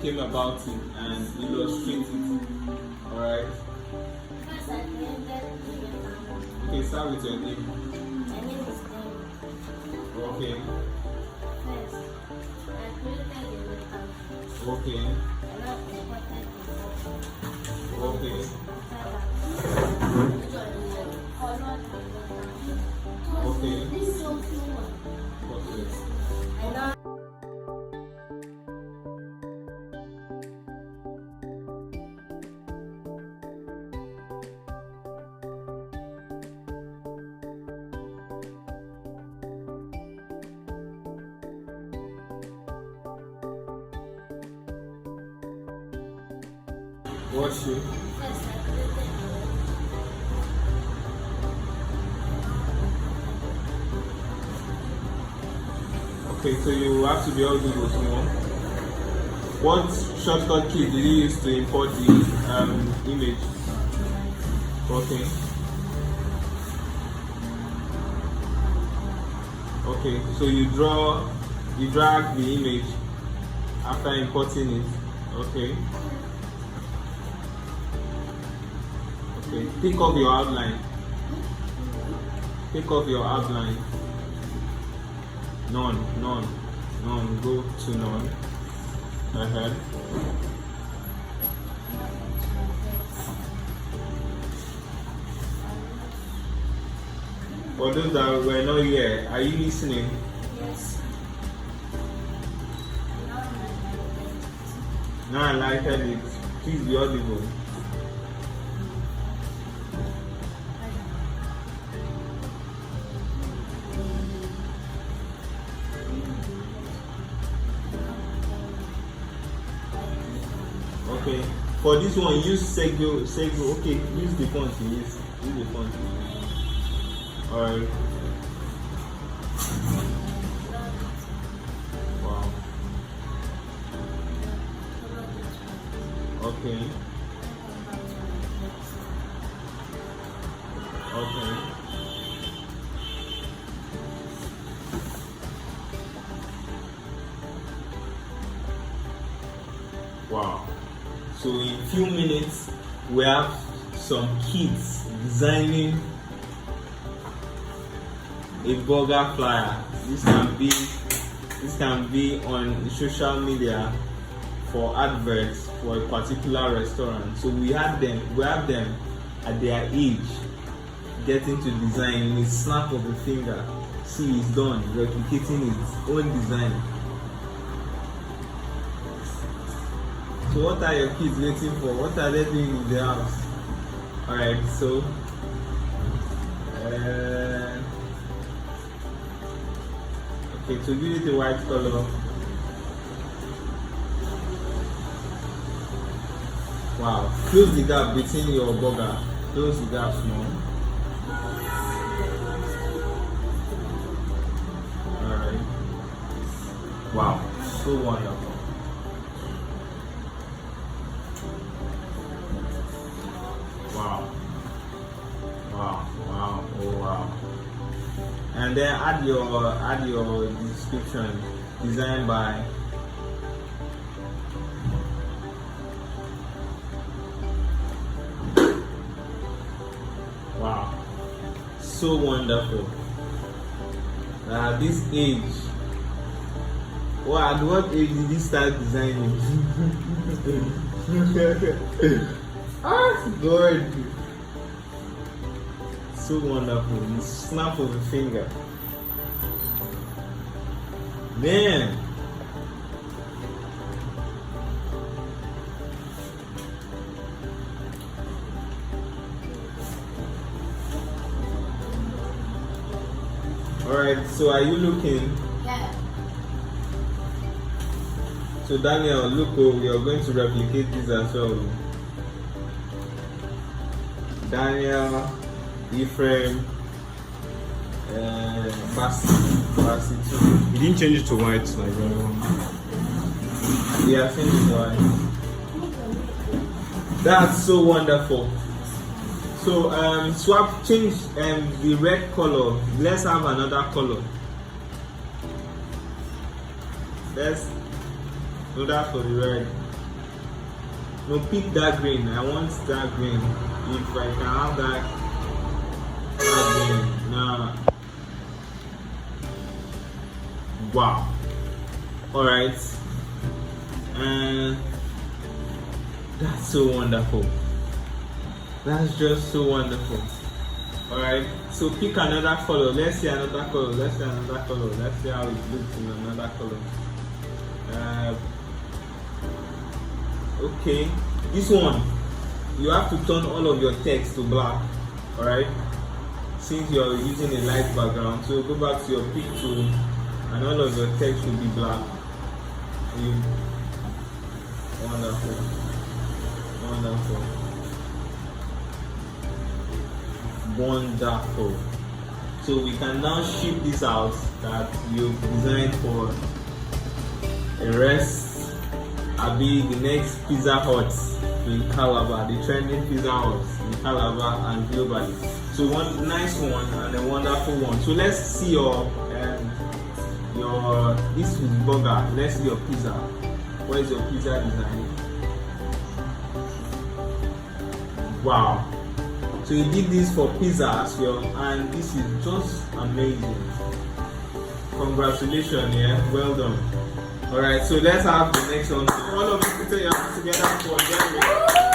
came about it and illustrate it. Alright? First, I created the Okay, start with your name. My name is Derick. Okay. First, I created the letter. Okay. And I imported the Okay. Okay. This is so cool. Okay. And now What's you? first I created Okay, so you have to be all good with more. What shortcut key did you use to import the image? Okay. Okay, so you drag the image after importing it. Okay. Okay, pick up your outline. Pick up your outline. None. Go to none. Ahead. For those that were not here, are you listening? yes. Now I lighted it. Please be audible. Okay. For this one, use Sego. Okay, use the font you use. Use the font you use. Alright. Wow. Okay. Okay. Wow. So in few minutes we have some kids designing a burger flyer. This can be on social media for adverts for a particular restaurant. So we have them at their age getting to design in a snap of a finger. See, it's done, replicating its own design. So what are your kids waiting for? What are they doing in the house? Alright, so okay, to give it a white color. Wow, close the gap between your burger. Close the gap small. Alright. Wow, so wonderful. Wow, oh wow. And then add your description, designed by wow, so wonderful. This age, wow, at what age did you start designing? Ah, good. So wonderful. The snap of a finger. Man. Alright, so are you looking? Yeah. So Daniel, look, we are going to replicate this as well. Daniel, Ephraim, Basi too. You didn't change it to white like the other one. Yeah, change it to white. That's so wonderful. So change the red color. Let's have another color. No, that's for the red. No, pick that green. I want that green. If I can have that green. Now, wow. Alright. And that's so wonderful. That's just so wonderful. Alright. So pick another color. Let's see another color. Let's see another color. Let's see how it looks in another color. Okay, this one you have to turn all of your text to black. Alright, since you're using a light background, so go back to your pick tool and all of your text will be black. Wonderful, wonderful, wonderful. So we can now ship this out that you've designed for a rest. I'll be the next Pizza Hut in Calabar, the trending Pizza Hut in Calabar and globally. So one nice one and a wonderful one. So let's see your this is burger. Let's see your pizza. Where is your pizza design? Wow. So you did this for pizza as well, and this is just amazing. Congratulations, yeah, well done. Alright, so let's have the next one. All of you put your hands together for Derick.